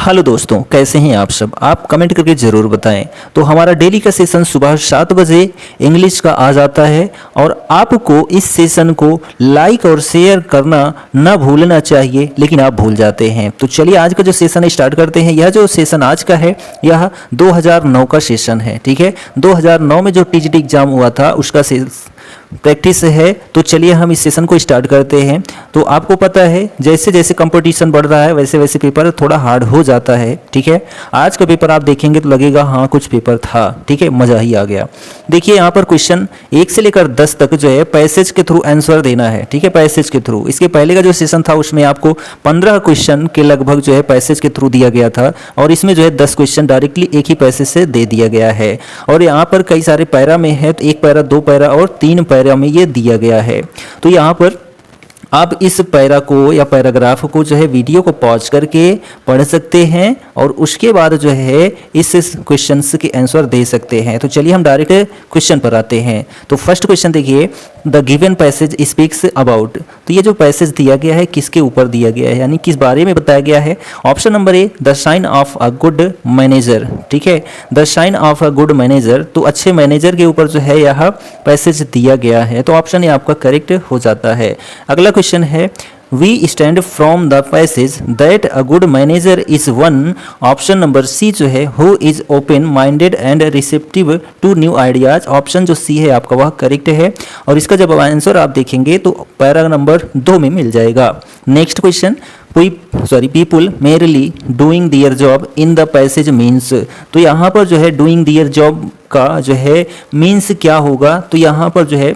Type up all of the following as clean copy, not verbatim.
Hello दोस्तों, कैसे हैं आप सब। आप कमेंट करके ज़रूर बताएं। तो हमारा डेली का सेशन सुबह 7 बजे इंग्लिश का आ जाता है और आपको इस सेशन को लाइक और शेयर करना ना भूलना चाहिए, लेकिन आप भूल जाते हैं। तो चलिए आज का जो सेशन स्टार्ट करते हैं। यह जो सेशन आज का है यह 2009 का सेशन है। ठीक है, 2009 में जो टीजीटी एग्जाम हुआ था उसका प्रैक्टिस है। तो चलिए हम इस सेशन को स्टार्ट करते हैं। तो आपको पता है जैसे जैसे कंपटीशन बढ़ रहा है वैसे वैसे पेपर थोड़ा हार्ड हो जाता है। ठीक है, आज का पेपर आप देखेंगे तो लगेगा हाँ कुछ पेपर था। ठीक है, मज़ा ही आ गया। देखिए यहाँ पर क्वेश्चन 1 से लेकर 10 तक जो है पैसेज के थ्रू आंसर देना है। ठीक है, पैसेज के थ्रू। इसके पहले का जो सेशन था उसमें आपको 15 क्वेश्चन के लगभग जो है पैसेज के थ्रू दिया गया था और इसमें जो है 10 क्वेश्चन डायरेक्टली एक ही पैसेज से दे दिया गया है। और यहाँ पर कई सारे पैरा में है, तो 1 पैरा, 2 पैरा और 3 पैरा में ये दिया गया है। तो यहाँ पर आप इस पैरा को या पैराग्राफ को जो है वीडियो को पॉज करके पढ़ सकते हैं और उसके बाद जो है इस क्वेश्चंस के आंसर दे सकते हैं। तो चलिए हम डायरेक्ट क्वेश्चन पर आते हैं। तो फर्स्ट क्वेश्चन देखिए, the given passage speaks about. तो ये जो पैसेज दिया गया है किसके ऊपर दिया गया है, यानी किस बारे में बताया गया है। Option number A, the sign of a good manager. ठीक है, the sign of a good manager, तो अच्छे मैनेजर के ऊपर जो है यह पैसेज दिया गया है। तो ऑप्शन ए आपका करेक्ट हो जाता है। अगला क्वेश्चन है, we stand from the passage that a good manager is one. Option number C जो है, who is open minded and receptive to new ideas. Option जो सी है आपका वह करेक्ट है और इसका जब आंसर आप देखेंगे तो पैरा नंबर 2 में मिल जाएगा। Next question, people merely doing their job in the passage means. तो यहाँ पर जो है डूइंग दियर जॉब का जो है मीन्स क्या होगा। तो यहाँ पर जो है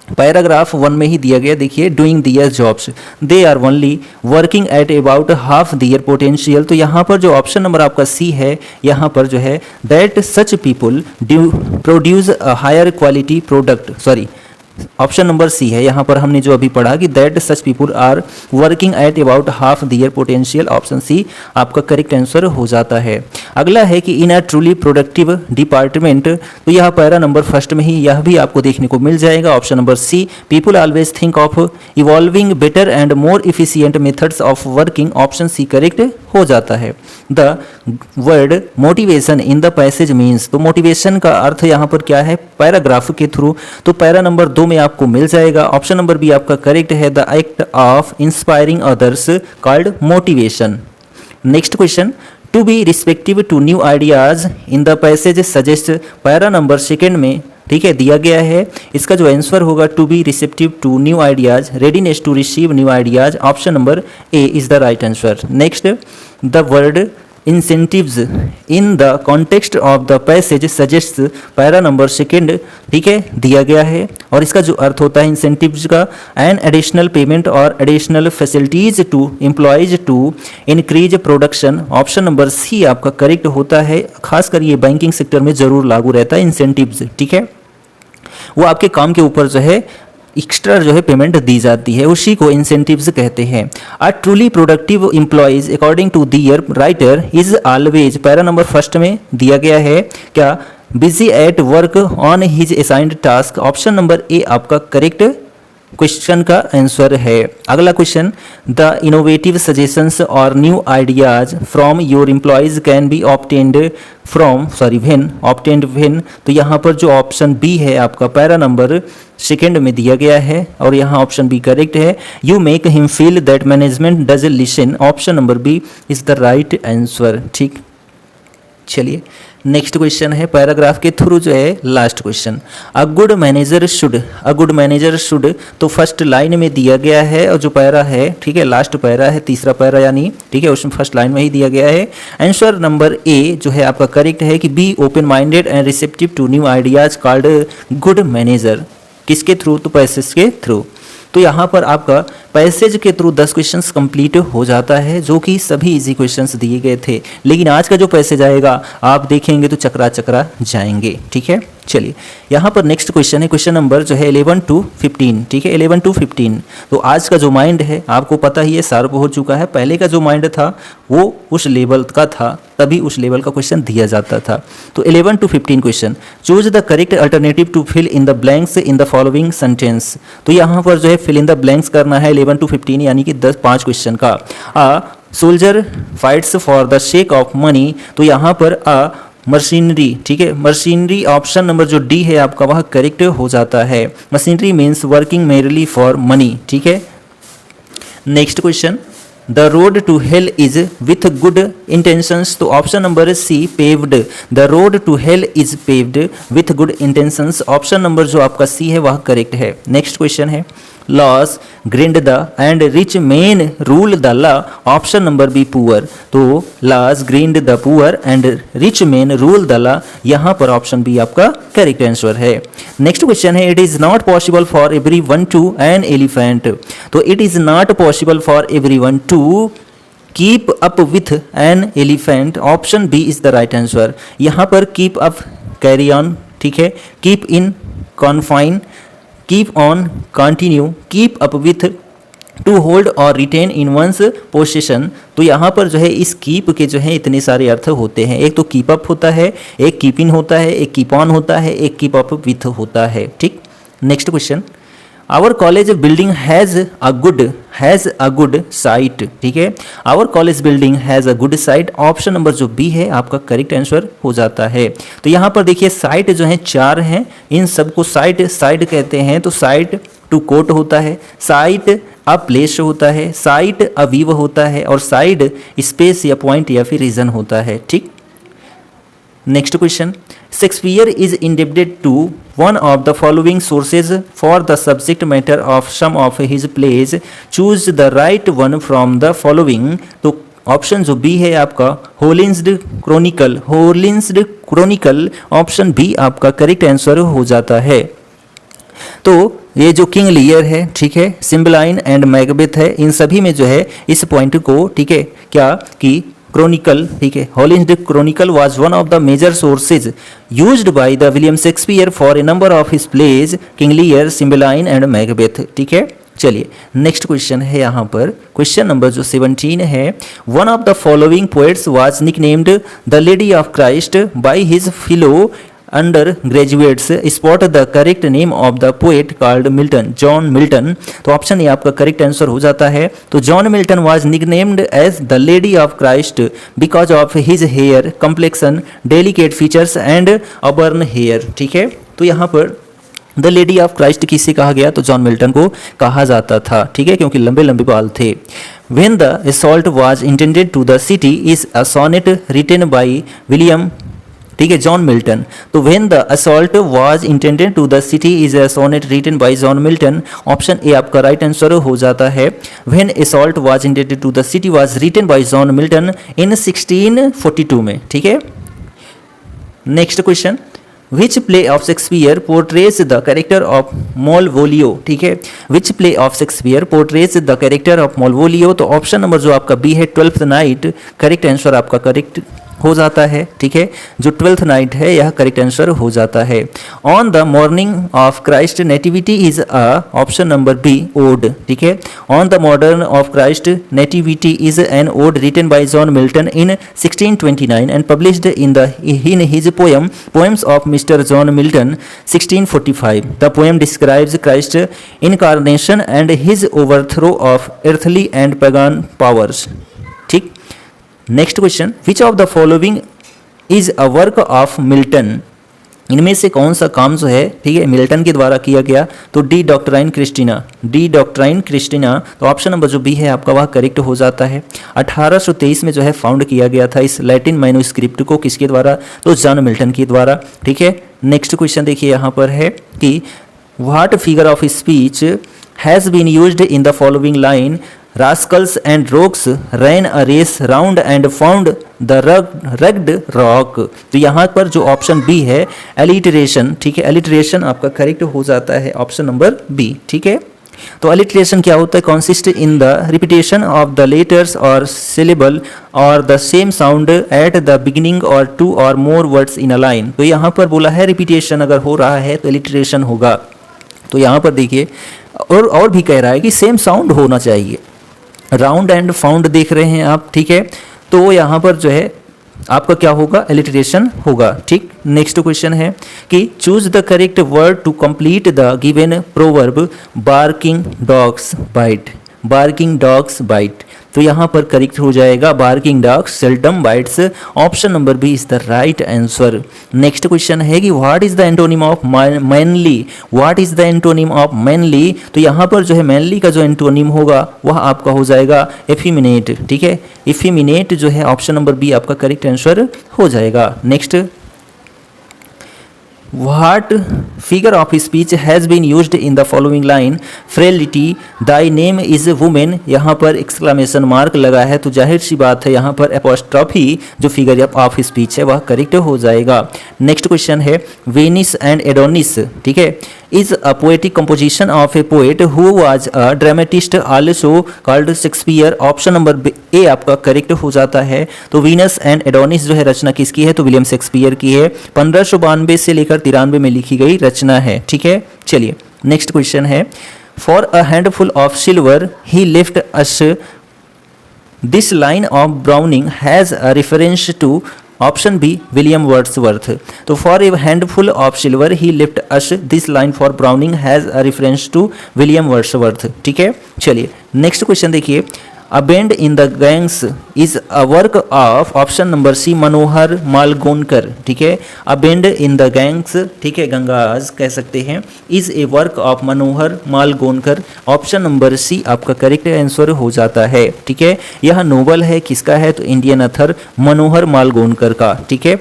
पैराग्राफ 1 में ही दिया गया। देखिए, doing their jobs, they are only working at about half their potential. तो यहाँ पर जो ऑप्शन नंबर आपका सी है, यहाँ पर जो है that such people produce a higher quality product. Option number C है यहाँ पर हमने जो अभी पढ़ा कि that such people are working at about half their potential. Option C आपका करेक्ट आंसर हो जाता है। अगला है कि in a truly productive department. तो यह पैरा नंबर फर्स्ट में ही यह भी आपको देखने को मिल जाएगा। Option number C, people always think of evolving better and more efficient methods of working. Option C correct हो जाता है। The word motivation in the passage means. तो मोटिवेशन का अर्थ यहाँ पर क्या है, पैराग्राफ के थ्रू। तो पैरा नंबर 2 में आपको मिल जाएगा। ऑप्शन नंबर बी आपका करेक्ट है, the act of inspiring others called motivation. Next question, to be respective to new ideas in the passage suggest. Para number 2 में ठीक है दिया गया है। इसका जो आंसर होगा to be receptive to new ideas, readiness to receive new ideas. Option number A is the right answer. Next, the word incentives in the context of the passage suggests। Para number 2 ठीक है दिया गया है और इसका जो अर्थ होता है incentives का, an additional payment और additional facilities to employees to increase production। Option number C आपका करेक्ट होता है। खासकर ये बैंकिंग सेक्टर में जरूर लागू रहता है incentives। ठीक है, वो आपके काम के ऊपर जो है एक्स्ट्रा जो है पेमेंट दी जाती है, उसी को इंसेंटिव्स कहते हैं। A truly productive employees according to their writer is always. Para number first में दिया गया है क्या, busy at work on his assigned task. Option number A आपका करेक्ट क्वेश्चन का आंसर है। अगला क्वेश्चन, द इनोवेटिव सजेशंस और new ideas from your employees can be obtained from when. तो यहाँ पर जो ऑप्शन बी है आपका पैरा नंबर 2 में दिया गया है और यहाँ ऑप्शन बी करेक्ट है। You make him feel that management does listen. Option number B is the right answer. ठीक, चलिए नेक्स्ट क्वेश्चन है पैराग्राफ के थ्रू जो है last question, a good manager should. तो फर्स्ट लाइन में दिया गया है और जो पैरा है ठीक है लास्ट पैरा है, तीसरा पैरा यानी ठीक है उसमें फर्स्ट लाइन में ही दिया गया है। आंसर नंबर ए जो है आपका करेक्ट है कि be open minded and receptive to new ideas called good manager. किसके थ्रू, तो पैसेज के थ्रू। तो यहाँ पर आपका पैसेज के थ्रू 10 क्वेश्चंस कंप्लीट हो जाता है जो कि सभी इजी क्वेश्चंस दिए गए थे। लेकिन आज का जो पैसेज आएगा आप देखेंगे तो चकरा जाएंगे। ठीक है, चलिए यहाँ पर नेक्स्ट क्वेश्चन है, क्वेश्चन नंबर जो है 11 to 15। ठीक है, 11 to 15। तो आज का जो माइंड है आपको पता ही है शार्प हो चुका है। पहले का जो माइंड था वो उस लेवल का था, तभी उस लेवल का क्वेश्चन दिया जाता था। तो 11 to 15 question, choose the correct alternative to fill in the blanks in the following sentence. तो यहाँ पर जो है फिल इन द ब्लैंक्स करना है 11 to 15 यानी कि 5 क्वेश्चन का। Soldier fights for the sake of money, तो यहाँ पर अ मशीनरी, ठीक है, मशीनरी ऑप्शन नंबर जो डी है आपका वह करेक्ट हो जाता है। Machinery means working merely for money, ठीक है। Next question, the road to hell is with good intentions, तो option number C paved, the road to hell is paved with good intentions, option number जो आपका C है वह correct है। Next question है, laws grind the and rich men rule the law, option number B poor, तो laws grind the poor and rich men rule the law, यहाँ पर option B आपका करेक्ट आंसर है। Next question है, it is not possible for everyone to an elephant, तो it is not possible for everyone to keep up with an elephant, option B is the right answer. यहाँ पर keep up carry on, ठीक है, keep in confine, keep on continue, keep up with, to hold or retain in one's possession, तो यहाँ पर जो है इस कीप के जो है इतने सारे अर्थ होते हैं, एक तो कीप अप होता है, एक कीप इन होता है, एक कीप ऑन होता है, एक कीप अप विथ होता है, ठीक। Next question, our college building has a good site, ठीक है, our college building has a good site, option number जो बी है आपका करेक्ट आंसर हो जाता है। तो यहाँ पर देखिए साइट जो है 4 हैं, इन सबको साइट कहते हैं, तो साइट टू कोट होता है, साइट अ प्लेस होता है, साइट अ व्यू होता है, और साइड स्पेस या पॉइंट या फिर रीजन होता है, ठीक। Next question, Shakespeare is indebted to one of the following sources for the subject matter of some of his plays, choose the right one from the following, तो option जो B है आपका Holinshed's chronicle, option B आपका correct answer हो जाता है। तो ये जो किंग लियर है, ठीक है, सिम्बलाइन एंड मैकबेथ है, इन सभी में जो है इस पॉइंट को, ठीक है, क्या कि क्रॉनिकल, ठीक है, Holinshed chronicle was one of the major sources used by the William Shakespeare for a number of his plays, King Lear, Cymbeline and Macbeth, ठीक है। चलिए नेक्स्ट क्वेश्चन है यहाँ पर, क्वेश्चन नंबर जो 17 है, one of the following poets was nicknamed the lady of Christ by his fellow undergraduates, spot the correct name of the poet called Milton, John Milton, तो option A आपका correct answer हो जाता है। तो John Milton was nicknamed as the lady of Christ because of his hair complexion, delicate features and auburn hair, ठीक है। तो यहाँ पर द लेडी ऑफ क्राइस्ट किसे कहा गया, तो जॉन मिल्टन को कहा जाता था, ठीक है, क्योंकि लंबे लंबे बाल थे। When the assault was intended to the city is a sonnet written by William, ठीक है, जॉन मिल्टन, तो when the assault was intended to the city is a sonnet written by John Milton, option A आपका right answer हो जाता है। When assault was intended to the city was written by John Milton in 1642 में, ठीक है। Next question, which play of Shakespeare portrays the character of Malvolio, ठीक है, which play of Shakespeare portrays the character of Malvolio, तो option number जो आपका B है twelfth night, correct answer आपका करेक्ट हो जाता है, ठीक है, जो ट्वेल्थ नाइट है यह करेक्ट आंसर हो जाता है। On the morning of Christ nativity is a, option number B ode, ठीक है, on the modern of Christ nativity is an ode written by John Milton in 1629 and published in his poems of Mr. John Milton 1645. The poem describes Christ's incarnation and his overthrow of earthly and pagan powers, ठीक। Next question, which of the following is a work of Milton, इनमें से कौन सा काम जो है, ठीक है, मिल्टन के द्वारा किया गया, तो डी डॉक्ट्राइन क्रिस्टीना, तो ऑप्शन नंबर जो बी है आपका वह करेक्ट हो जाता है। 1823 में जो है फाउंड किया गया था इस लैटिन मैन्युस्क्रिप्ट को, किसके द्वारा, तो जॉन मिल्टन के द्वारा, ठीक है। नेक्स्ट क्वेश्चन देखिए यहाँ पर है कि what figure of speech has been used in the following line, rascals and rogues ran a race round and found the rugged rock, तो यहाँ पर जो ऑप्शन बी है एलिटरेशन, ठीक है, एलिटरेशन आपका करेक्ट हो जाता है, ऑप्शन नंबर बी, ठीक है। तो एलिटरेशन क्या होता है, consist in the repetition of the letters और सिलेबल और the same sound at the beginning और टू और more words in a line, तो यहाँ पर बोला है रिपीटेशन अगर हो रहा है तो एलिटरेशन होगा। तो यहाँ पर देखिए और भी कह रहा है कि सेम साउंड होना चाहिए, राउंड एंड फाउंड देख रहे हैं आप, ठीक है, तो यहाँ पर जो है आपका क्या होगा, एलिटरेशन होगा, ठीक। नेक्स्ट क्वेश्चन है कि choose the correct word to complete the given proverb barking dogs bite, barking dogs bite. तो यहाँ पर करेक्ट हो जाएगा barking dogs seldom bites. Option number B is the right answer. Next question है कि what is the antonym of manly. What is the antonym of manly. तो यहाँ पर जो है मैनली का जो एंटोनिम होगा वह आपका हो जाएगा एफिमिनेट। ठीक है, इफिमिनेट जो है ऑप्शन नंबर बी आपका करेक्ट आंसर हो जाएगा। Next, What figure of speech has been used in the following line? Frailty, thy name is woman। यहाँ पर एक्सक्लेमेशन मार्क लगा है तो जाहिर सी बात है यहाँ पर एपोस्ट्रॉफी जो फिगर ऑफ स्पीच है वह करेक्ट हो जाएगा। नेक्स्ट क्वेश्चन है वेनिस एंड एडोनिस। ठीक है, is a poetic composition of A poet who was a dramatist also called Shakespeare. Option number A आपका करेक्ट हो जाता है। तो वीनस एंड एडोनिस जो है रचना किसकी है, तो विलियम शेक्सपियर की है। 1592 से लेकर 93 में लिखी गई रचना है। ठीक है, चलिए नेक्स्ट क्वेश्चन है for a handful of silver he left us. This line of Browning has a reference to option B William Wordsworth. तो for a handful of silver he lift us, this line for Browning has a reference to William Wordsworth. ठीक है, चलिए next question देखिए a bend in the Ganges is a work of option number C Manohar Malgonkar. ठीक है, a bend in the Ganges, ठीक है Ganges कह सकते हैं, is a work of Manohar Malgonkar. Option number C आपका करेक्ट आंसर हो जाता है। ठीक है, यह नोवेल है किसका है, तो इंडियन ऑथर मनोहर मालगोनकर का। ठीक है,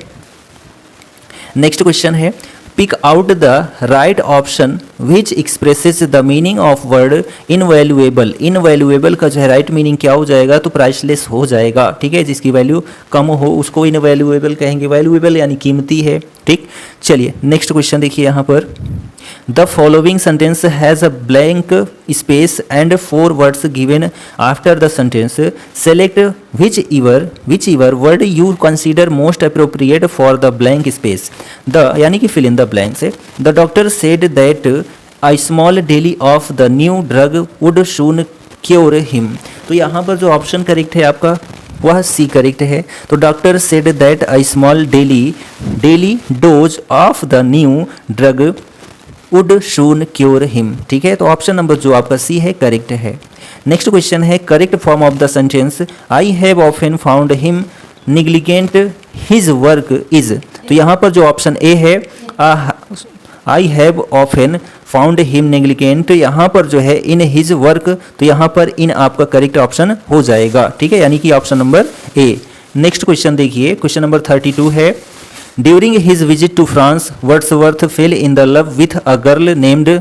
नेक्स्ट क्वेश्चन है pick out the right option which expresses the meaning of word invaluable. Invaluable का जो है राइट मीनिंग क्या हो जाएगा, तो प्राइसलेस हो जाएगा। ठीक है, जिसकी वैल्यू कम हो उसको इनवैल्यूएबल कहेंगे। वैल्यूएबल यानी कीमती है। ठीक, चलिए नेक्स्ट क्वेश्चन देखिए यहाँ पर the following sentence has a blank space and 4 words given after the sentence. Select whichever word you consider most appropriate for the blank space. The यानी कि fill in the blanks. The doctor said that a small daily of the new drug would soon cure him. तो यहाँ पर जो option correct है आपका वह सी correct है। तो doctor said that a small daily dose of the new drug would soon cure him. ठीक है, तो ऑप्शन नंबर जो आपका सी है करेक्ट है। नेक्स्ट क्वेश्चन है correct form of the sentence I have often found him negligent his work is. तो यहाँ पर जो ऑप्शन ए है I have often found him negligent, यहाँ पर जो है इन हिज वर्क, तो यहाँ पर इन आपका करेक्ट ऑप्शन हो जाएगा। ठीक है, यानी कि option number A. Next question देखिए क्वेश्चन नंबर 32 है during his visit to France Wordsworth fell in the love with a girl named.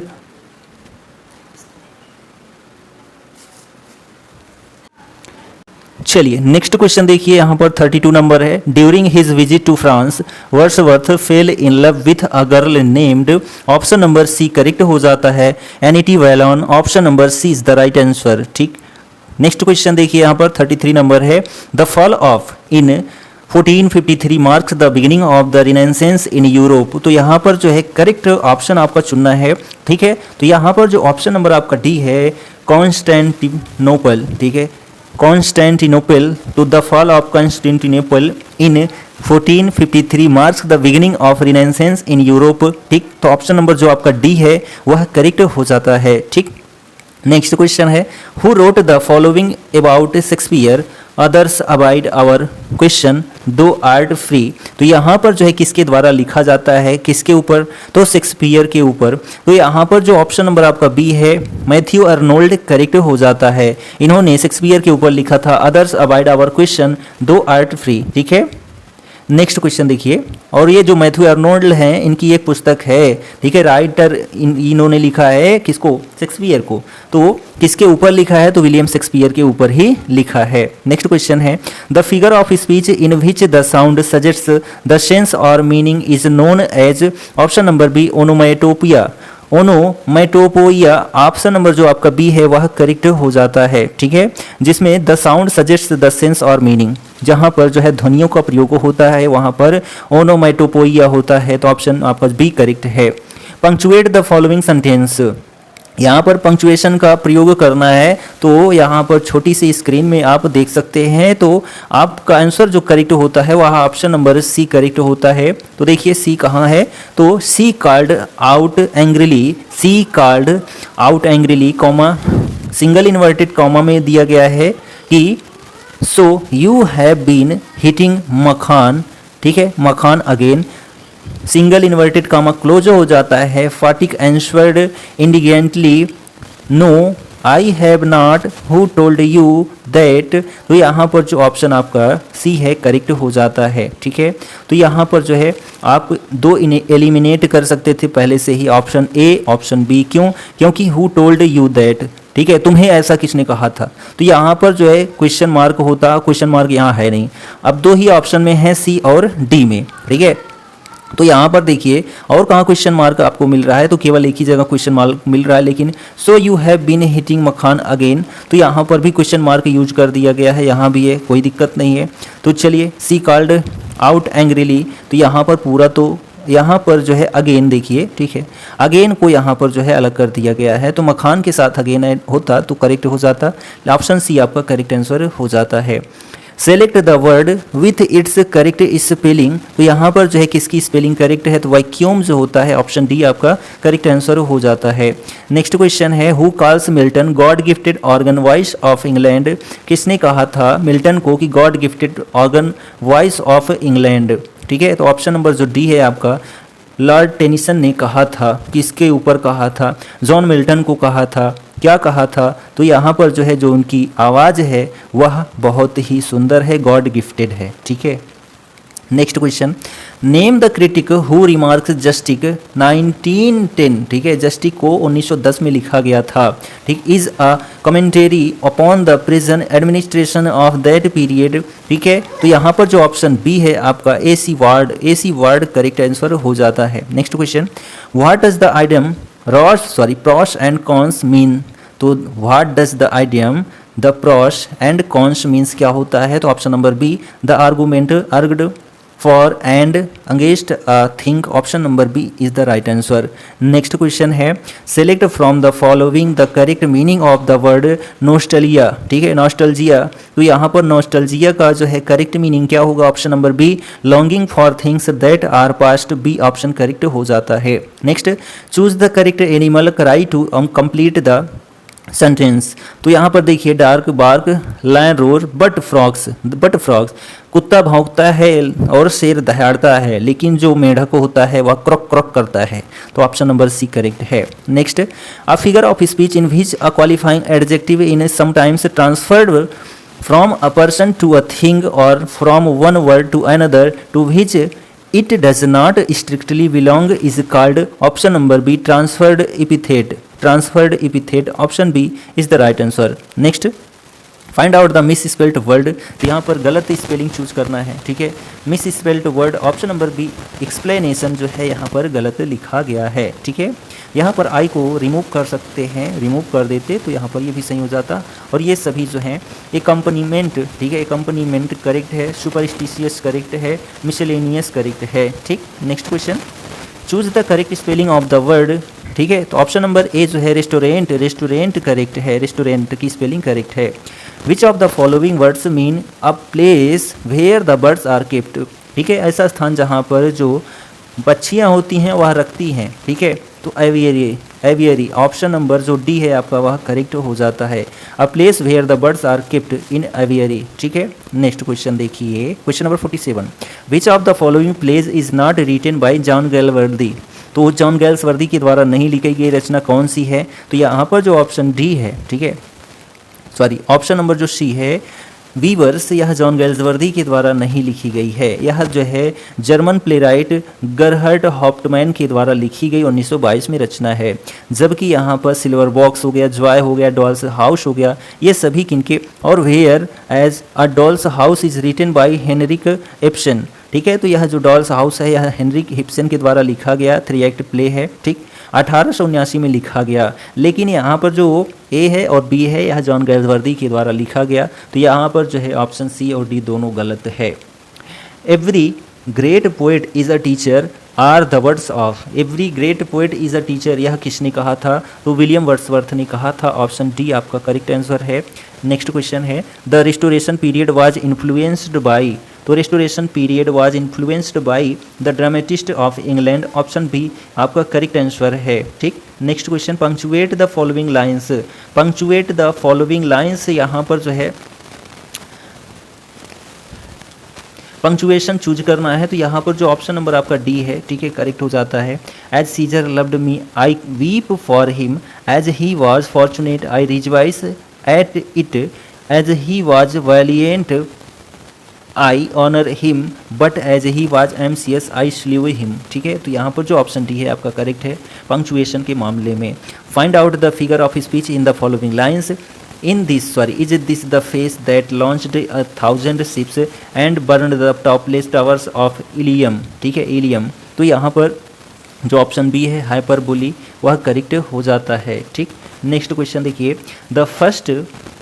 चलिए नेक्स्ट क्वेश्चन देखिए यहाँ पर 32 नंबर है during his visit to France Wordsworth fell in love with a girl named. Option number C correct हो जाता है Annette Vallon. Option number C is the right answer. ठीक, next question देखिए यहाँ पर 33 नंबर है the fall of in 1453 marks the beginning of the renaissance in Europe. तो यहाँ पर जो है करेक्ट ऑप्शन आपका चुनना है। ठीक है, तो यहाँ पर जो ऑप्शन नंबर आपका डी है कॉन्स्टेंटिनोपल। ठीक है, कॉन्स्टेंटिनोपल। तो the fall of Constantinople in 1453 marks the beginning of renaissance in Europe. ठीक, तो ऑप्शन नंबर जो आपका डी है वह करेक्ट हो जाता है। ठीक, नेक्स्ट क्वेश्चन है who wrote the following about Shakespeare others abide our question thou art free. तो यहाँ पर जो है किसके द्वारा लिखा जाता है, किसके ऊपर, तो शेक्सपियर के ऊपर। तो यहाँ पर जो ऑप्शन नंबर आपका बी है मैथ्यू अर्नोल्ड करेक्ट हो जाता है। इन्होंने शेक्सपियर के ऊपर लिखा था others abide our question thou art free. ठीक है, नेक्स्ट क्वेश्चन देखिए और ये जो मैथ्यू अर्नोल्ड हैं इनकी एक पुस्तक है। ठीक है, राइटर इन्होंने लिखा है किसको, शेक्सपियर को। तो किसके ऊपर लिखा है, तो विलियम शेक्सपियर के ऊपर ही लिखा है। नेक्स्ट क्वेश्चन है the figure of speech in which the sound suggests the sense or meaning is known as. Option number B onomatopoeia. Onomatopoeia option number जो आपका बी है वह करेक्ट हो जाता है। ठीक है, जिसमें the sound suggests the sense or meaning, जहां पर जो है ध्वनियों का प्रयोग होता है वहां पर ओनोमैटोपोइया होता है। तो ऑप्शन आपका बी करेक्ट है। Punctuate the following sentence. यहाँ पर पंक्चुएशन का प्रयोग करना है तो यहाँ पर छोटी सी स्क्रीन में आप देख सकते हैं। तो आपका आंसर जो करेक्ट होता है वह ऑप्शन नंबर सी करेक्ट होता है। तो देखिए सी कहाँ है, तो she called out angrily, she called out angrily comma single inverted comma में दिया गया है कि so you have been hitting Makhan, ठीक है, Makhan again, single inverted comma close हो जाता है, Phatik answered indignantly no I have not who told you that. तो यहाँ पर जो ऑप्शन आपका सी है करेक्ट हो जाता है, ठीक है। तो यहाँ पर जो है आप दो इन्हें एलिमिनेट कर सकते थे पहले से ही, ऑप्शन ए ऑप्शन बी। क्यों? क्योंकि हु टोल्ड यू दैट, ठीक है, तुम्हें ऐसा किसने कहा था। तो यहाँ पर जो है क्वेश्चन मार्क होता, क्वेश्चन मार्क यहाँ है नहीं। अब दो ही ऑप्शन में है सी और डी में, ठीक है। तो यहाँ पर देखिए और कहाँ क्वेश्चन मार्क आपको मिल रहा है, तो केवल एक ही जगह क्वेश्चन मार्क मिल रहा है, लेकिन so you have been hitting मखान अगेन, तो यहाँ पर भी क्वेश्चन मार्क यूज कर दिया गया है, यहाँ भी है, कोई दिक्कत नहीं है। तो चलिए सी कॉल्ड आउट एंग्रीली, तो यहाँ पर पूरा तो यहाँ पर जो है अगेन देखिए, ठीक है, अगेन को यहाँ पर जो है अलग कर दिया गया है, तो मखान के साथ अगेन होता तो करेक्ट हो जाता, ऑप्शन सी आपका करेक्ट आंसर हो जाता है। Select the word with its correct spelling, तो यहाँ पर जो है किसकी स्पेलिंग करेक्ट है, तो वैक्यूम जो होता है ऑप्शन डी आपका करेक्ट आंसर हो जाता है। नेक्स्ट क्वेश्चन है who calls Milton God gifted organ voice of England, किसने कहा था मिल्टन को कि God gifted organ voice of England, ठीक है। तो ऑप्शन नंबर जो डी है आपका लॉर्ड टेनिसन ने कहा था, किसके ऊपर कहा था, जॉन मिल्टन को कहा था, क्या कहा था, तो यहाँ पर जो है जो उनकी आवाज़ है वह बहुत ही सुंदर है, गॉड गिफ्टेड है, ठीक है। Next question, name the critic who remarks Justice 1910, ठीक है, जस्टिक को 1910 में लिखा गया था, ठीक, is a commentary upon the prison administration of that period, ठीक है। तो यहाँ पर जो ऑप्शन बी है आपका A C Ward correct answer हो जाता है। Next question, what does the idiom pros and cons mean, तो what does the idiom the pros and cons means क्या होता है, तो option number B the argument argued for and against thing, option number B is the right answer. Next question है select from the following the correct meaning of the word nostalgia, ठीक है, nostalgia, तो यहाँ पर nostalgia का जो है correct meaning क्या होगा, option number B longing for things that are past, B option correct हो जाता है। Next choose the correct animal cry to complete the sentence, तो यहाँ पर देखिए dark bark lion roar but frogs, कुत्ता भौंकता है और शेर दहाड़ता है, लेकिन जो मेढक होता है वह क्रॉक क्रॉक करता है, तो ऑप्शन नंबर सी करेक्ट है। Next, a figure of speech in which a qualifying adjective in sometimes transferred from a person to a thing or from one word to another to which it does not strictly belong is called, option number B transferred epithet, option B is the right answer. Next, find out the misspelled word, तो यहाँ पर गलत spelling choose करना है, ठीक है, misspelled word, option number B explanation जो है यहाँ पर गलत लिखा गया है, ठीक है। यहाँ पर आई को रिमूव कर सकते हैं, रिमूव कर देते तो यहाँ पर ये भी सही हो जाता, और ये सभी जो हैं एकम्पनीमेंट, ठीक है, एकम्पनीमेंट करेक्ट है, सुपरस्टिशियस करेक्ट है, मिसलेनियस करेक्ट है, ठीक। Next question, choose the correct spelling of the word, ठीक है, तो ऑप्शन नंबर ए जो है रेस्टोरेंट करेक्ट है, रेस्टोरेंट की स्पेलिंग करेक्ट है। Which of the following words mean a place where the birds are kept, ठीक है, ऐसा स्थान जहाँ पर जो बच्चियाँ होती हैं वह रखती हैं, ठीक है, तो एवियरी, ऑप्शन नंबर जो डी है आपका वह करेक्ट हो जाता है, a place where the birds are kept in aviary, ठीक है। नेक्स्ट क्वेश्चन देखिए, question number 47, which of the following plays is not written by John Galsworthy, तो जॉन गैल्सवर्दी के द्वारा नहीं लिखी गई रचना कौन सी है, तो यहाँ पर जो ऑप्शन डी है, ठीक है, ऑप्शन नंबर जो सी है वीवर्स, यह जॉन गैल्सवर्दी के द्वारा नहीं लिखी गई है, यह जो है जर्मन प्लेराइट गरहर्ट हाउप्टमैन के द्वारा लिखी गई 1922 में रचना है। जबकि यहाँ पर सिल्वर बॉक्स हो गया, जॉय हो गया, डॉल्स हाउस हो गया, ये सभी किनके, और whereas a doll's house is written by Henrik Ibsen, ठीक है, तो यह जो डॉल्स हाउस है यह हेनरिक इब्सन के द्वारा लिखा गया 3 एक्ट प्ले है, ठीक, 1879 में लिखा गया। लेकिन यहाँ पर जो ए है और बी है यह जॉन गैल्सवर्दी के द्वारा लिखा गया, तो यहाँ पर जो है ऑप्शन सी और डी दोनों गलत है। Every great poet is a teacher are the words of, every great poet is a teacher, यह किसने कहा था, तो विलियम वर्ड्सवर्थ ने कहा था, ऑप्शन डी आपका करेक्ट आंसर है। नेक्स्ट क्वेश्चन है the restoration period was influenced by, तो restoration period was influenced by the dramatist of England, option B आपका करेक्ट आंसर है। ठीक, next question, punctuate the following lines. Punctuate the following lines, यहाँ पर जो है punctuation choose करना है, तो यहाँ पर जो ऑप्शन नंबर आपका डी है, ठीक है, करेक्ट हो जाता है। As Caesar loved me I weep for him, as he was fortunate I rejoice at it, as he was valiant I honour him, but as he was ambitious I slew him. ठीक है, तो यहाँ पर जो option D है आपका correct है punctuation के मामले में। Find out the figure of speech in the following lines. In this, is this the face that launched 1,000 ships and burned the topless towers of Ilium? ठीक है, इलियम। तो यहाँ पर जो ऑप्शन बी है हाइपरबोली वह करेक्ट हो जाता है। ठीक, नेक्स्ट क्वेश्चन देखिए, the first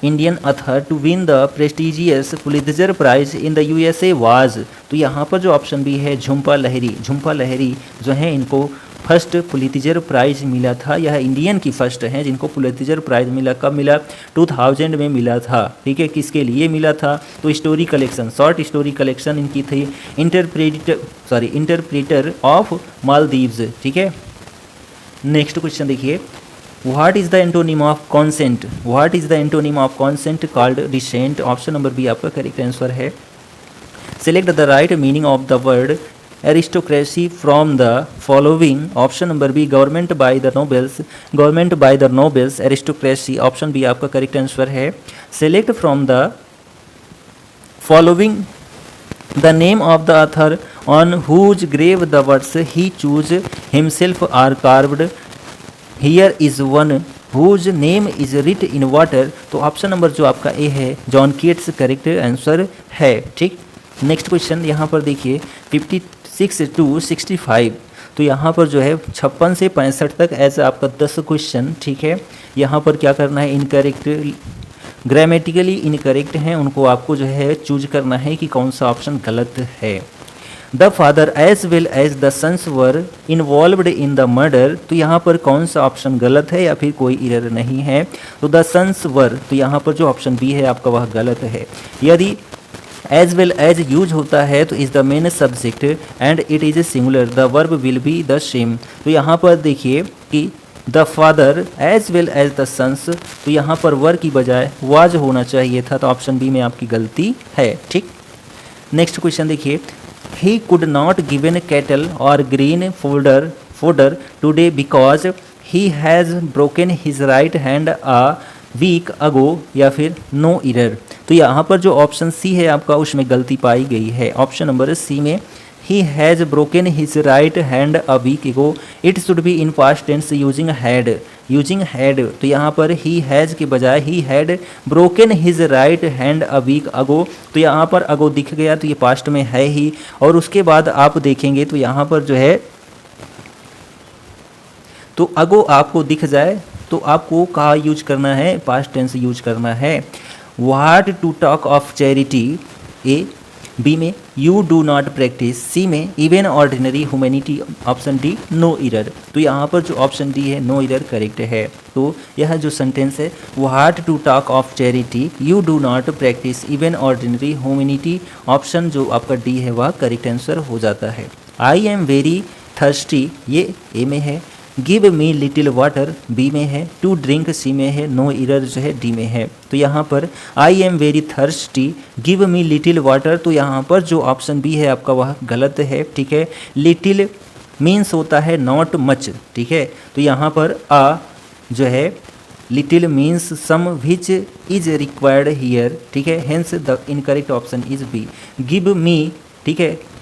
Indian author to win the prestigious Pulitzer prize in the USA was. तो यहाँ पर जो ऑप्शन बी है झुम्पा लहरी, झुम्पा लहरी जो है इनको फर्स्ट पुलित्जर प्राइज मिला था। यह इंडियन की फर्स्ट हैं जिनको पुलित्जर प्राइज मिला। कब मिला? 2000 में मिला था। ठीक है, किसके लिए मिला था? तो story collection, short story collection इनकी थी, इंटरप्रेटर ऑफ मालदीव्स। ठीक है, नेक्स्ट क्वेश्चन देखिए, what is the antonym of consent? What is the antonym of consent called dissent? Option number B आपका करेक्ट आंसर है। Select the right meaning of the word aristocracy from the following. Option number B government by the nobles, government by the nobles, aristocracy, option B आपका correct answer है। Select from the following the name of the author on whose grave the words he chose himself are carved, here is one whose name is writ in water. तो option number जो आपका ए है John Keats correct answer है। ठीक, next question यहाँ पर देखिए 56 to 65, तो यहाँ पर जो है 56 से 65 तक ऐसा आपका 10 क्वेश्चन। ठीक है, यहाँ पर क्या करना है, इनकरेक्ट, ग्रामेटिकली इनकरेक्ट हैं, उनको आपको जो है चूज करना है कि कौन सा ऑप्शन गलत है। The father as well as the sons were involved in the murder, तो यहाँ पर कौन सा ऑप्शन गलत है या फिर कोई एरर नहीं है? तो द सन्स वर, तो यहाँ पर जो ऑप्शन बी है आपका वह गलत है। यदि एज वेल एज यूज होता है तो is the main subject and it is a singular, the verb will be the same. तो यहाँ पर देखिए कि the father as well as the sons, तो यहाँ पर वर की बजाय वाज होना चाहिए था, तो ऑप्शन बी में आपकी गलती है। ठीक, नेक्स्ट क्वेश्चन देखिए, he could not given cattle और green fodder today because he has broken his right hand a week ago, या फिर नो इरर। तो यहाँ पर जो ऑप्शन सी है आपका उसमें गलती पाई गई है। ऑप्शन नंबर सी में he has broken his right hand a week ago, it should be in past tense using had, तो यहाँ पर ही हैज़ के बजाय he had broken his right hand a week ago, तो यहाँ पर अगो दिख गया तो ये पास्ट में है ही। और उसके बाद आप देखेंगे तो यहाँ पर जो है तो अगो आपको दिख जाए तो आपको कहाँ यूज करना है, पास्ट टेंस यूज करना है। What to talk of charity, A, B में you do not practise, C में even ordinary humanity, option D no error. तो यहाँ पर जो ऑप्शन डी है नो इरर करेक्ट है। तो यह जो सेंटेंस है what to talk of charity you do not practise even ordinary humanity, option जो आपका डी है वह करेक्ट आंसर हो जाता है। आई एम वेरी थर्स्टी, ये ए में है। Give me little water, B में है। टू ड्रिंक, सी में है। नो इरर जो है डी में है। तो यहाँ पर I am very thirsty, give me little water, तो यहाँ पर जो ऑप्शन बी है आपका वह गलत है। ठीक है, लिटिल मीन्स होता है नॉट मच। ठीक है, तो यहाँ पर आ जो है little means some which is required here. ठीक है, hence the incorrect option is B. Give me, ठीक है,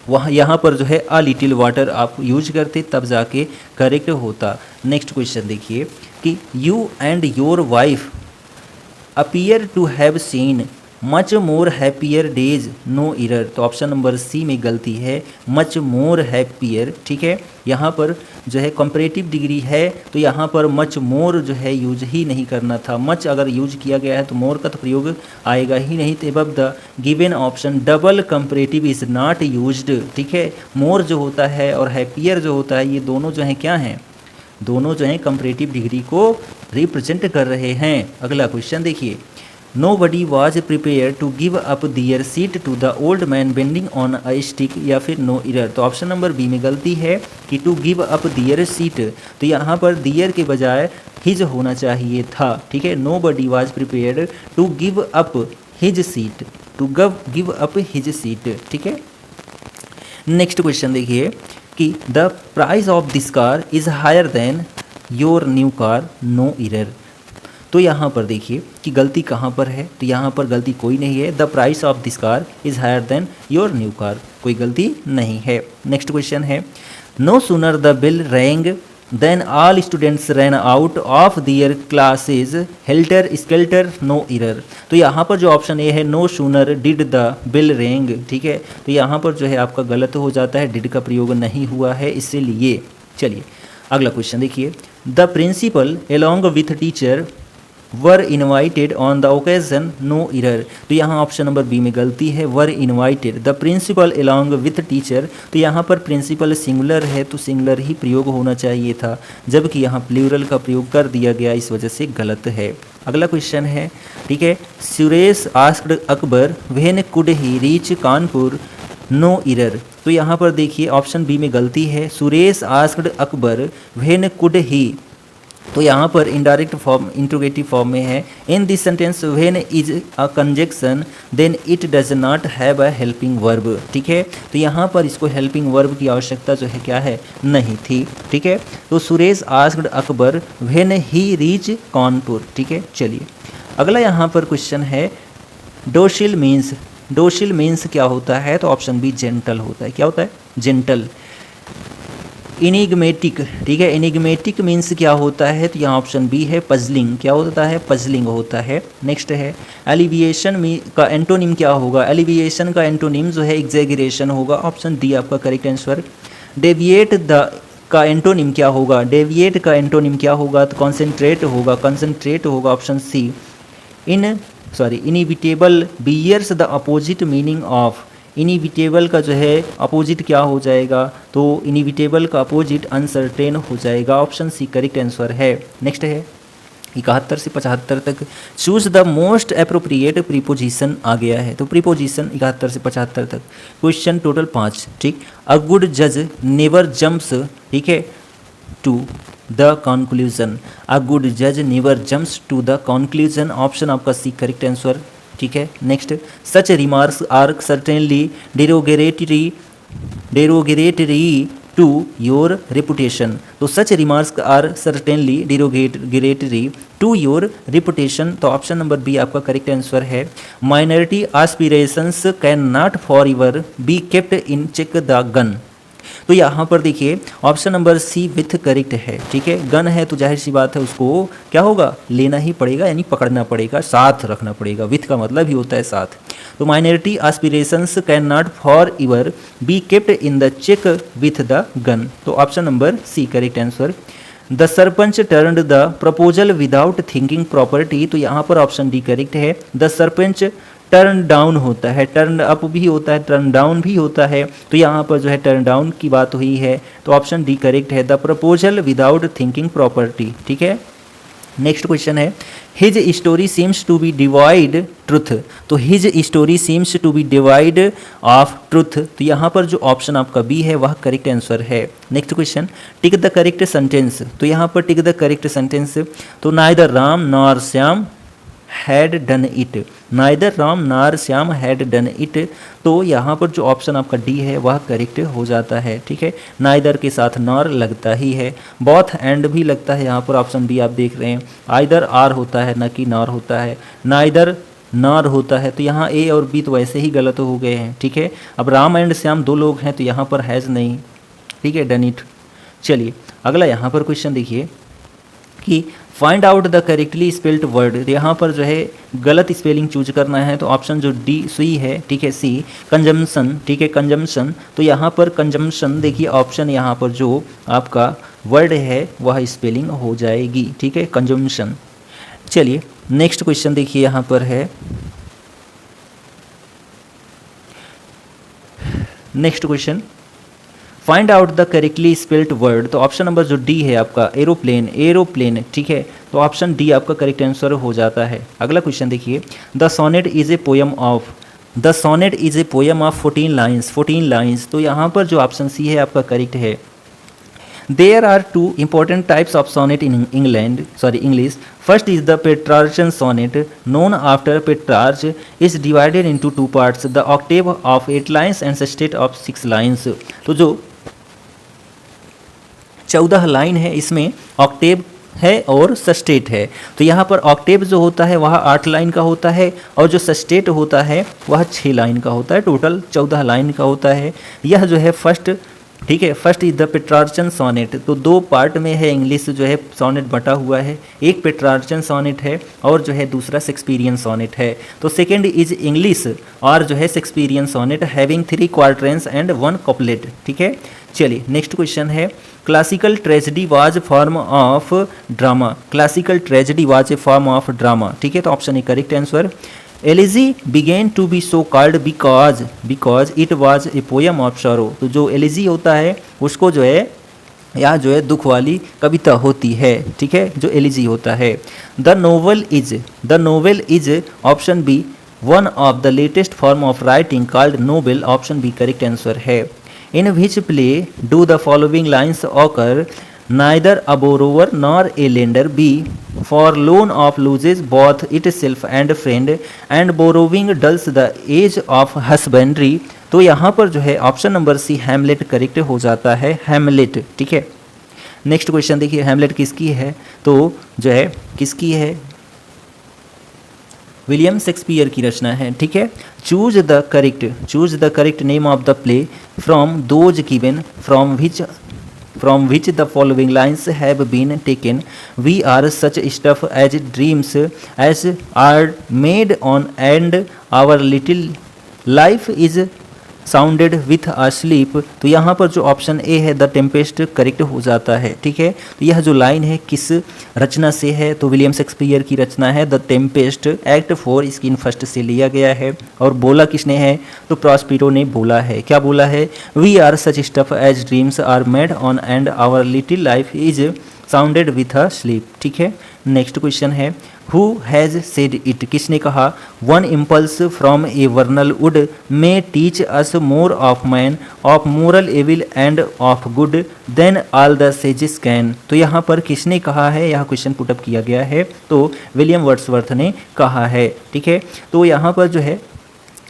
वहाँ यहाँ पर जो है अ लिटिल वाटर आप यूज करते तब जाके करेक्ट होता। नेक्स्ट क्वेश्चन देखिए कि you and your wife appear to have seen much more happier days, no error. तो ऑप्शन नंबर सी में गलती है, मच मोर हैप्पियर। ठीक है, यहाँ पर जो है कंपैरेटिव डिग्री है तो यहाँ पर मच मोर जो है यूज ही नहीं करना था। मच अगर यूज किया गया है तो मोर का तो प्रयोग आएगा ही नहीं। तो above the given option double comparative is not used. ठीक है, मोर जो होता है और हैप्पियर जो होता है ये दोनों जो हैं क्या हैं, दोनों जो हैं कंपैरेटिव डिग्री को रिप्रेजेंट कर रहे हैं। अगला क्वेश्चन देखिए, Nobody was prepared to give up their seat to the old man bending on a stick, या फिर नो इरर। तो ऑप्शन नंबर बी में गलती है कि to give up their seat, तो यहाँ पर दियर के बजाय हिज होना चाहिए था। ठीक है, nobody was prepared to give up his seat, to give up his seat। ठीक है, नेक्स्ट क्वेश्चन देखिए कि the price of this car is higher than your new car, no error. तो यहाँ पर देखिए कि गलती कहाँ पर है, तो यहाँ पर गलती कोई नहीं है। The price of this car is higher than your new car, कोई गलती नहीं है। नेक्स्ट क्वेश्चन है no sooner the bell rang than all students ran out of their classes helter skelter, no error. तो यहाँ पर जो ऑप्शन ए है no sooner did the bell rang, ठीक है, तो यहाँ पर जो है आपका गलत हो जाता है, डिड का प्रयोग नहीं हुआ है इसीलिए। चलिए अगला क्वेश्चन देखिए the principal along with teacher were invited on the occasion, no error. तो यहाँ ऑप्शन नंबर बी में गलती है, were invited the principal along with teacher. तो यहाँ पर प्रिंसिपल सिंगुलर है तो सिंगुलर ही प्रयोग होना चाहिए था, जबकि यहाँ प्लूरल का प्रयोग कर दिया गया, इस वजह से गलत है। अगला क्वेश्चन है, ठीक है, Suresh asked Akbar when could he reach Kanpur, no error. तो यहाँ पर देखिए ऑप्शन बी में गलती है, Suresh asked Akbar when could he, तो यहाँ पर इनडायरेक्ट फॉर्म इंट्रोगेटिव फॉर्म में है। In this sentence when is a conjunction then it does not have a helping verb. ठीक है, तो यहाँ पर इसको हेल्पिंग वर्ब की आवश्यकता जो है क्या है, नहीं थी। ठीक है, तो Suresh asked Akbar when he reach Kanpur. ठीक है, चलिए अगला यहाँ पर क्वेश्चन है डोशिल मीन्स, डोशिल मीन्स क्या होता है, तो ऑप्शन बी जेंटल होता है। क्या होता है, जेंटल। इनिग्मेटिक, ठीक है, इनिग्मेटिक मीन्स क्या होता है, तो यहाँ ऑप्शन बी है पजलिंग। क्या होता है, पजलिंग होता है। नेक्स्ट है एलिविएशन का एंटोनिम क्या होगा, एलिविएशन का एंटोनिम जो है एग्जैगरेशन होगा, ऑप्शन डी आपका करेक्ट आंसर। डेविएट द का एंटोनिम क्या होगा, डेविएट का एंटोनिम क्या होगा, तो कॉन्सेंट्रेट होगा, कंसंट्रेट होगा, option C. Inevitable bears the opposite meaning of, inevitable का जो है अपोजिट क्या हो जाएगा, तो इनिविटेबल का अपोजिट अनसर्टेन हो जाएगा, ऑप्शन सी करेक्ट आंसर है। नेक्स्ट है 71 से 75 तक choose the most appropriate preposition आ गया है, तो प्रीपोजिशन 71 से 75 तक क्वेश्चन टोटल 5। ठीक, अ गुड जज नेवर जंप्स, ठीक है, to the conclusion, a good जज never jumps to the conclusion, option आपका सी करेक्ट आंसर। ठीक है, next such remarks are certainly derogatory to your reputation, तो such remarks are certainly derogatory to your reputation, तो option number B आपका correct answer है। Minority aspirations can not for ever be kept in check the gun, तो यहाँ पर देखिए option number C with correct है। ठीक है, गन है तो जाहिर सी बात है उसको क्या होगा, लेना ही पड़ेगा, यानी पकड़ना पड़ेगा, साथ रखना पड़ेगा, विथ का मतलब ही होता है साथ। तो minority aspirations can not for ever be kept in the check with the gun, तो option number C correct answer. The sarpanch turned the proposal without thinking property, तो यहाँ पर ऑप्शन डी करेक्ट है। द सरपंच टर्न डाउन होता है, turn up भी होता है, टर्न डाउन भी होता है, तो यहाँ पर जो है टर्न डाउन की बात हुई है, तो ऑप्शन डी करेक्ट है, the proposal without thinking property. ठीक है, नेक्स्ट क्वेश्चन है his story seems to be divide truth, तो his story seems to be divide of truth, तो यहाँ पर जो ऑप्शन आपका बी है वह करेक्ट आंसर है। Next question tick the correct sentence, तो यहाँ पर टिक द करेक्ट सेंटेंस, तो neither Ram nor Shyam had done it, neither Ram नार श्याम हैड डन इट, तो यहाँ पर जो ऑप्शन आपका डी है वह करेक्ट हो जाता है। ठीक है, नाइदर के साथ नॉर लगता ही है, बोथ एंड भी लगता है, यहाँ पर ऑप्शन बी आप देख रहे हैं, आइदर आर होता है न कि नॉर होता है, नाइदर नॉर होता है, तो यहाँ ए और बी तो वैसे ही गलत हो गए हैं। ठीक है, अब राम एंड श्याम दो लोग हैं तो यहाँ पर हैज़ नहीं, ठीक है, डन इट। चलिए अगला यहाँ पर क्वेश्चन देखिए कि find out the correctly spelled word, यहाँ पर जो है गलत स्पेलिंग चूज करना है, तो ऑप्शन जो डी सी है, ठीक है, सी कंजम्पशन, ठीक है, कंजम्पशन, तो यहाँ पर कंजम्पशन देखिए ऑप्शन यहाँ पर जो आपका वर्ड है वह स्पेलिंग हो जाएगी। ठीक है, कंजम्पशन। चलिए नेक्स्ट क्वेश्चन देखिए यहाँ पर है, next question find out the correctly spelled word, तो ऑप्शन नंबर जो डी है आपका एरोप्लेन, एरोप्लेन, ठीक है, तो ऑप्शन डी आपका करेक्ट आंसर हो जाता है। अगला क्वेश्चन देखिए, the sonnet is a poem of, the sonnet is a poem of 14 lines, 14 lines, तो यहाँ पर जो ऑप्शन सी है आपका करेक्ट है। There are two important types of sonnet in English. First is the Petrarchan sonnet, known after Petrarch, is divided into two parts, the octave of 8 lines and sestet of 6 lines. तो जो 14 line है इसमें Octave है और सस्टेट है, तो यहाँ पर ऑक्टेव जो होता है वह 8 लाइन का होता है और जो सस्टेट होता है वह 6 लाइन का होता है, टोटल 14 लाइन का होता है। यह जो है फर्स्ट, ठीक है, first is the Petrarchan sonnet, तो 2 पार्ट में है इंग्लिश जो है सोनेट बटा हुआ है, एक पेट्रार्चन सोनेट है और जो है दूसरा शेक्सपियरियन सोनेट है। तो सेकेंड इज इंग्लिश और जो है Shakespearean sonnet having 3 quatrains and 1 couplet, ठीक है। चलिए नेक्स्ट क्वेश्चन है, classical tragedy was form of drama, classical tragedy was a form of drama, ठीक है, तो option A correct answer. Elegy began to be so called because it was a poem of sorrow, तो जो elegy होता है उसको जो है या जो है दुख वाली कविता होती है, ठीक है, जो एलिजी होता है। The novel is option B one of the latest form of writing called novel, option B correct answer है। In which play do the following lines occur, neither a borrower nor a lender be forlorn of loses both itself and friend and borrowing dulls the age of husbandry, तो यहाँ पर जो है option number C Hamlet correct हो जाता है, Hamlet, ठीक है। नेक्स्ट क्वेश्चन देखिए, हैमलेट किसकी है, तो जो है किसकी है, विलियम शेक्सपियर की रचना है, ठीक है। Choose the correct name of the play from those given from which the following lines have been taken. We are such stuff as dreams as are made on, and our little life is sounded with a sleep, तो यहाँ पर जो option A है the Tempest correct हो जाता है, ठीक है। तो यह जो लाइन है किस रचना से है, तो विलियम शेक्सपियर की रचना है the Tempest, act 4 screen first से लिया गया है। और बोला किसने है, तो प्रॉस्पिरो ने बोला है, क्या बोला है, we are such stuff as dreams are made on and our little life is sounded with a sleep, ठीक है। नेक्स्ट क्वेश्चन है, हु हैज़ सेड इट, किसने कहा, one impulse from a vernal wood may teach us more of man of moral evil and of good than all the sages can, तो यहाँ पर किसने कहा है, यह क्वेश्चन पुटअप किया गया है, तो विलियम वर्ड्सवर्थ ने कहा है, ठीक है। तो यहाँ पर जो है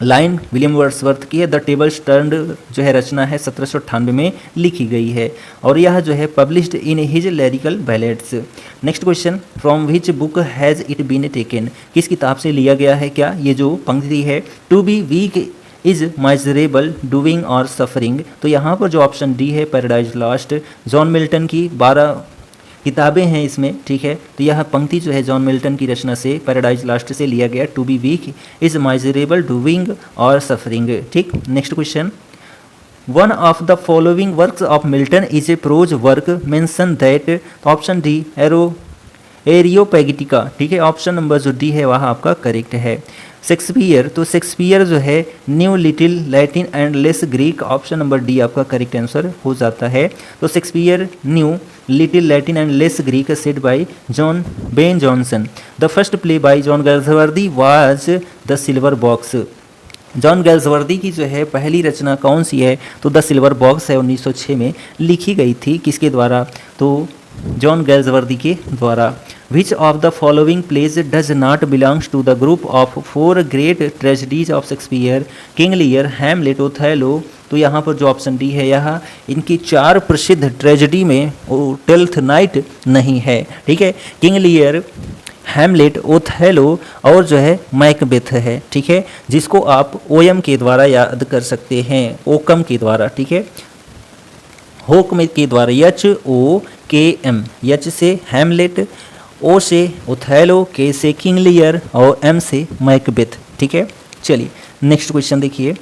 लाइन विलियम वर्ड्सवर्थ की है, द टेबल्स टर्न्ड जो है रचना है 1798 में लिखी गई है और यह जो है published in his lyrical ballads. Next question, from which book has it been taken, किस किताब से लिया गया है क्या ये जो पंक्ति है, to be weak is miserable doing और सफरिंग, तो यहाँ पर जो ऑप्शन डी है पैराडाइज लॉस्ट, जॉन मिल्टन की 12 किताबें हैं इसमें, ठीक है। तो यह पंक्ति जो है जॉन मिल्टन की रचना से पैराडाइज लास्ट से लिया गया, to be weak is miserable doing और सफरिंग, ठीक। Next question, one of the following works of Milton is a prose work mention that, option D Areopagitica, ठीक है, ऑप्शन नंबर जो डी है वह आपका करेक्ट है। शेक्सपियर, तो शेक्सपियर जो है knew little Latin and less Greek, option number D आपका करेक्ट आंसर हो जाता है। तो Shakespeare knew little Latin and less Greek said by John Ben Jonson, the first play by John Galsworthy was the silver box, John Galsworthy की जो है पहली रचना कौन सी है, तो द सिल्वर बॉक्स है, 1906 में लिखी गई थी, किसके द्वारा, तो जॉन गैल्सवर्दी के द्वारा। Which of the following plays does not belongs to the group of 4 great tragedies of Shakespeare, King Lear, Hamlet, Othello, तो यहाँ पर जो ऑप्शन डी है यह इनकी 4 प्रसिद्ध ट्रेजेडी में टेल्थ नाइट नहीं है, ठीक है। किंग लियर, हैमलेट, ओथेलो और जो है मैकबेथ है, ठीक है, जिसको आप ओएम के द्वारा याद कर सकते हैं, ओकम के द्वारा, ठीक है, होकम के द्वारा, HOKM, एच से हैमलेट, ओ से ओथेलो, के से किंग लियर और एम से मैकबेथ, ठीक है। चलिए नेक्स्ट क्वेश्चन देखिए,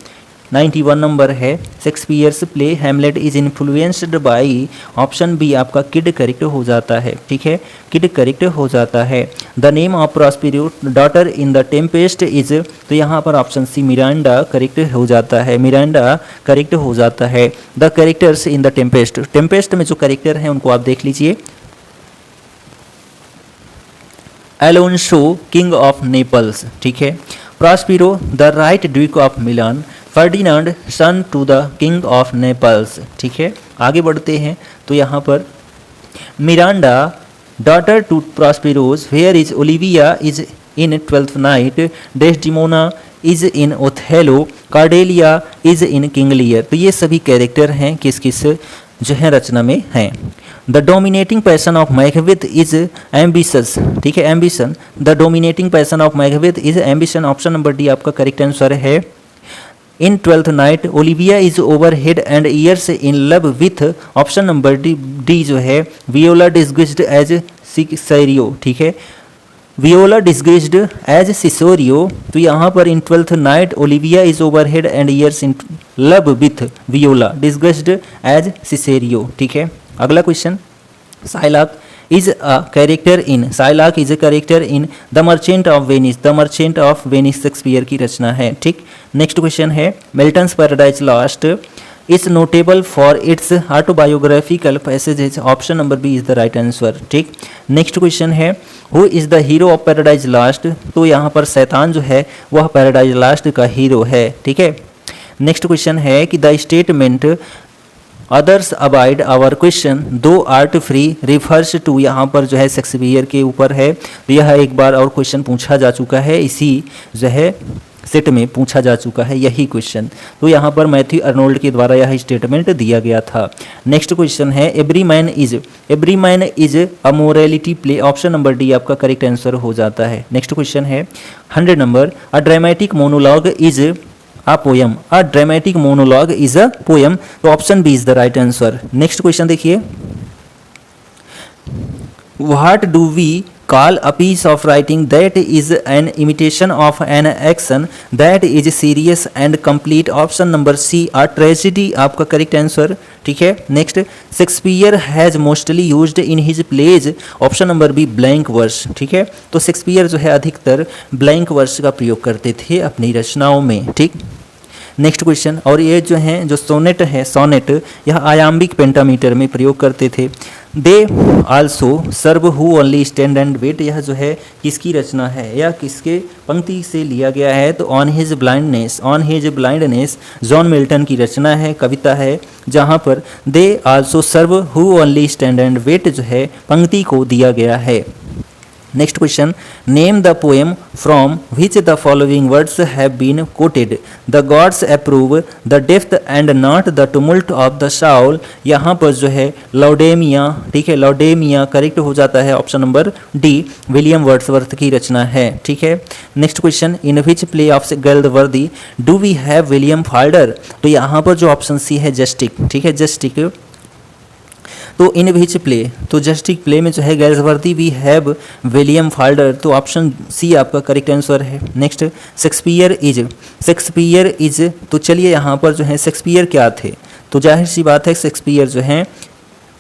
91 नंबर है Shakespeare's play Hamlet is influenced by, option B आपका किड करेक्ट हो जाता है, ठीक है, किड करेक्ट हो जाता है। The name of Prospero daughter in the Tempest is, तो यहाँ पर ऑप्शन सी मिरांडा करेक्ट हो जाता है, मिरांडा करेक्ट हो जाता है। The characters in the Tempest, Tempest में जो कैरेक्टर हैं उनको आप देख लीजिए। एलोन्सो किंग ऑफ नेपल्स, ठीक है, Prospero the right duke of Milan, Ferdinand son to the king of Naples, ठीक है। आगे बढ़ते हैं तो यहाँ पर Miranda daughter to Prospero's, where is Olivia is in 12th night, Desdemona is in Othello, Cordelia is in King Lear. तो ये सभी कैरेक्टर हैं किस किस जो है रचना में हैं। The dominating passion of Macbeth is ambitious, ठीक है, ambition. The dominating passion of Macbeth is ambition, option number D आपका करेक्ट आंसर है। इन 12th night Olivia is over head and ears in love with, option number D जो है Viola disgraced as सिसोरियो, ठीक है, Viola disgraced as सिसोरियो। तो यहाँ पर in 12th night Olivia is over head and ears in love with Viola disgraced as Cesario, ठीक है। अगला question, Shylock is a character in, Shylock is a character in the merchant of Venice, the merchant of Venice Shakespeare की रचना है, ठीक। Next question है Milton's paradise lost is notable for its autobiographical passages, option number B is the right answer, ठीक। Next question है who is the hero of paradise lost, तो यहाँ पर शैतान जो है वह पैराडाइज लॉस्ट का हीरो है, ठीक है। नेक्स्ट क्वेश्चन है कि the statement others abide our question thou art free refers to, यहाँ पर जो है शेक्सपियर के ऊपर है। तो यह एक बार और क्वेश्चन पूछा जा चुका है, इसी जो है सेट में पूछा जा चुका है यही क्वेश्चन। तो यहाँ पर मैथ्यू अर्नोल्ड के द्वारा यह स्टेटमेंट दिया गया था। नेक्स्ट क्वेश्चन है every man is a morality play, option number D आपका करेक्ट आंसर हो जाता है। नेक्स्ट क्वेश्चन है 100 number a dramatic monologue is a poem, a dramatic monologue is a poem, तो option B is the right answer. Next question देखिए, what do we call a piece of writing that is an imitation of an action that is serious and complete, option number C a tragedy आपका correct answer, ठीक है। Next Shakespeare has mostly used in his plays, option number B blank verse, ठीक है। तो Shakespeare जो है अधिकतर blank verse का प्रयोग करते थे अपनी रचनाओं में, ठीक। नेक्स्ट क्वेश्चन, और ये जो है जो सोनेट है, सोनेट यह आयाम्बिक पेंटामीटर में प्रयोग करते थे। They also serve who only stand and wait, यह जो है किसकी रचना है या किसके पंक्ति से लिया गया है, तो on his blindness John Milton की रचना है, कविता है, जहाँ पर they also serve who only stand and wait जो है पंक्ति को दिया गया है। Next question, name the poem from which the following words have been quoted, the gods approve the depth and not the tumult of the soul, यहाँ पर जो है लौडेमिया, ठीक है, लौडेमिया करेक्ट हो जाता है, option number D William Wordsworth की रचना है, ठीक है। Next question, in which play of Galsworthy do we have William Falder, तो यहाँ पर जो ऑप्शन सी है जस्टिक, ठीक है, जस्टिक। तो इन विच प्ले, तो जस्टिक प्ले में जो है गैल्सवर्दी वी हैव विलियम फाल्डर, तो ऑप्शन सी आपका करेक्ट आंसर है। नेक्स्ट शेक्सपियर इज, तो चलिए यहाँ पर जो है शेक्सपियर क्या थे, तो जाहिर सी बात है शेक्सपियर जो है,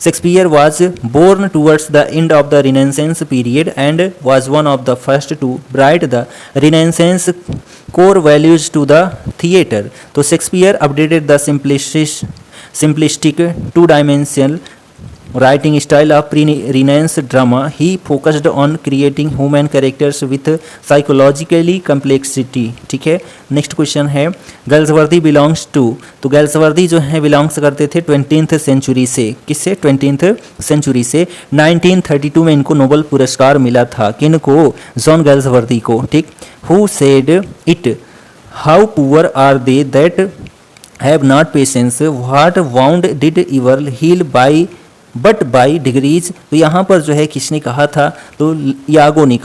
Shakespeare was born towards the end of the Renaissance period and was one of the first to write the Renaissance core values to the theatre. तो Shakespeare updated the simplistic two-dimensional writing style of pre-Renaissance drama. He focused on creating human characters with psychologically complexity, ठीक है। Next question है गैल्सवर्दी belongs to, तो गैल्सवर्दी जो है belongs करते थे 20th century से, किससे, 20th सेंचुरी से। 1932 में इनको नोबेल पुरस्कार मिला था, किनको, जॉन गैल्सवर्दी को, ठीक। Who said it, how poor are they that have not patience, what wound did ever heal by but by degrees, तो यहाँ पर जो है किसने कहा था, तो यागो ने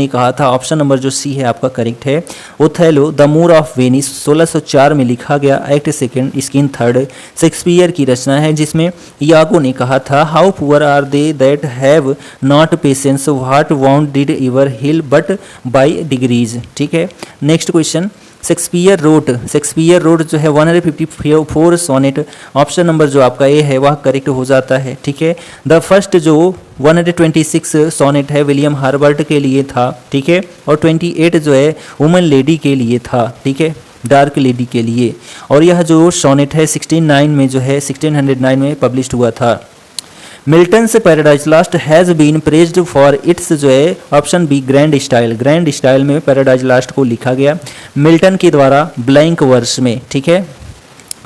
कहा था, ऑप्शन नंबर जो सी है आपका करेक्ट है। Othello the Moor of Venice 1604 में लिखा गया, act second scene third, Shakespeare की रचना है, जिसमें यागो ने कहा था how poor are they that have not patience, what wound did ever heal but by degrees, ठीक है। नेक्स्ट क्वेश्चन, शेक्सपियर रोड जो है 154 सोनेट, ऑप्शन नंबर जो आपका ए है वह करेक्ट हो जाता है। ठीक है, द फर्स्ट जो 126 सोनेट है विलियम हार्बर्ट के लिए था। ठीक है, और 28 जो है वुमन लेडी के लिए था। ठीक है, डार्क लेडी के लिए। और यह जो सोनेट है 1609 में पब्लिश हुआ था। Milton's Paradise Lost has been praised for its जो है ऑप्शन बी ग्रैंड स्टाइल में पैराडाइज लास्ट को लिखा गया मिल्टन के द्वारा ब्लैंक वर्स में। ठीक है,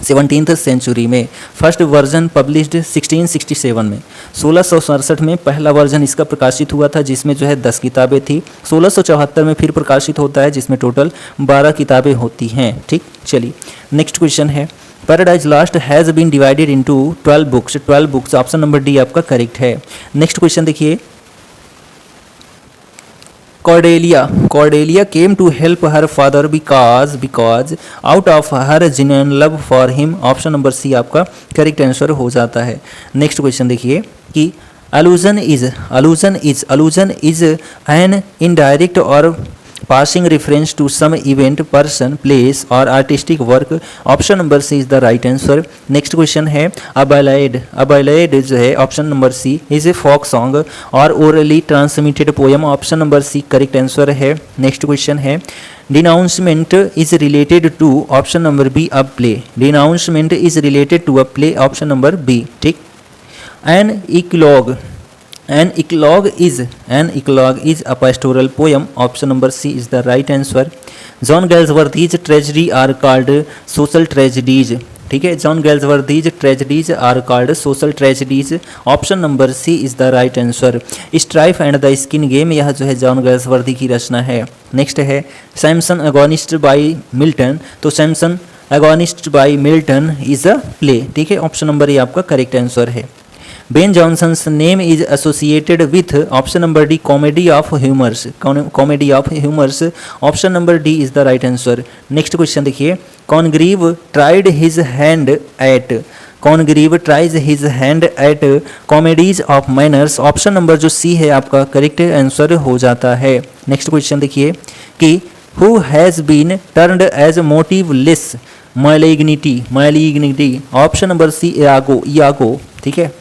17th सेंचुरी में। फर्स्ट वर्जन पब्लिश्ड 1667 में। 1667 में पहला वर्जन इसका प्रकाशित हुआ था जिसमें जो है 10 किताबें थी। 1674 में फिर प्रकाशित होता है जिसमें टोटल 12 किताबें होती हैं। ठीक, चलिए नेक्स्ट क्वेश्चन है, Paradise Lost has been divided into 12 books, option number D आपका करेक्ट है। नेक्स्ट क्वेश्चन देखिए, Cordelia came to help her father because out of her genuine love for him, option number C आपका correct answer हो जाता है। Next question देखिए कि allusion is an indirect or passing reference to some event, person, place or artistic work, option number C is the right answer. Next question है a ballad जो है option number C is a folk song और orally transmitted poem, option number C correct answer है। Next question है denouement is related to, option number B a play, denouement is related to a play, option number B. ठीक, An eclogue is a pastoral poem, option number C is the right answer. John Galsworthy's tragedy are called social tragedies. ठीक है, John Galsworthy's tragedies are called social tragedies, option number C is the right answer. Strife and the Skin Game, यह जो है John Galsworthy की रचना है। Next है Samson Agonistes by Milton, तो Samson Agonistes by Milton is a play. ठीक है, ऑप्शन नंबर ए आपका करेक्ट आंसर है। Ben Jonson's name is associated with, option number D comedy of humours, option number D is the right answer. Next question देखिए, Congreve tries his hand at comedies of manners, option number जो C है आपका correct answer हो जाता है। Next question देखिए कि who has been turned as motiveless malignity, option number C Iago. ठीक है,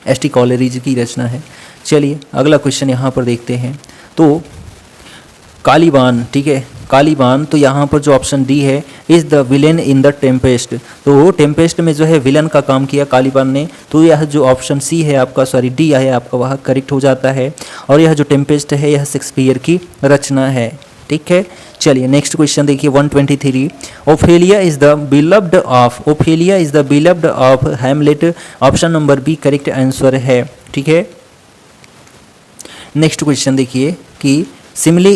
एसटी कॉलेरिज की रचना है। चलिए अगला क्वेश्चन यहाँ पर देखते हैं, तो कालीबान। ठीक है, कालीबान, तो यहाँ पर जो ऑप्शन डी है is the villain in the Tempest, तो टेम्पेस्ट में जो है विलन का काम किया कालीबान ने, तो यह जो ऑप्शन सी है आपका डी है आपका वह करेक्ट हो जाता है। और यह जो टेम्पेस्ट है यह शेक्सपियर की रचना है। ठीक है, चलिए नेक्स्ट क्वेश्चन देखिए 123, Ophelia is the beloved of Hamlet, option number B correct answer है। ठीक है, नेक्स्ट क्वेश्चन देखिए कि simile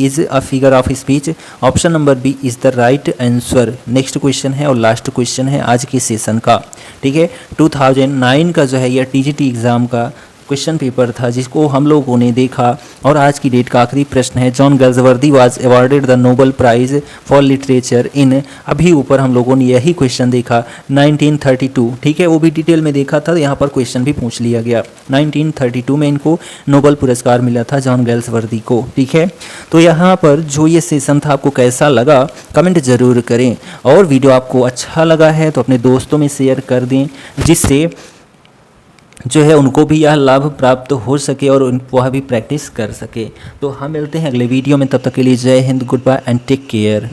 is a figure of speech, option number B is the right answer. Next question है और लास्ट क्वेश्चन है आज के सेशन का। ठीक है, 2009 का जो है यह टीजीटी एग्जाम का क्वेश्चन पेपर था जिसको हम लोगों ने देखा, और आज की डेट का आखिरी प्रश्न है, John Galsworthy was awarded the Nobel prize for literature in, अभी ऊपर हम लोगों ने यही क्वेश्चन देखा 1932। ठीक है, वो भी डिटेल में देखा था, यहाँ पर क्वेश्चन भी पूछ लिया गया। 1932 में इनको नोबेल पुरस्कार मिला था जॉन गैल्सवर्दी को। ठीक है, तो यहाँ पर जो ये सेशन था आपको कैसा लगा कमेंट ज़रूर करें, और वीडियो आपको अच्छा लगा है तो अपने दोस्तों में शेयर कर दें जिससे जो है उनको भी यह लाभ प्राप्त हो सके और वह भी प्रैक्टिस कर सके। तो हम मिलते हैं अगले वीडियो में, तब तक के लिए जय हिंद, goodbye and take care.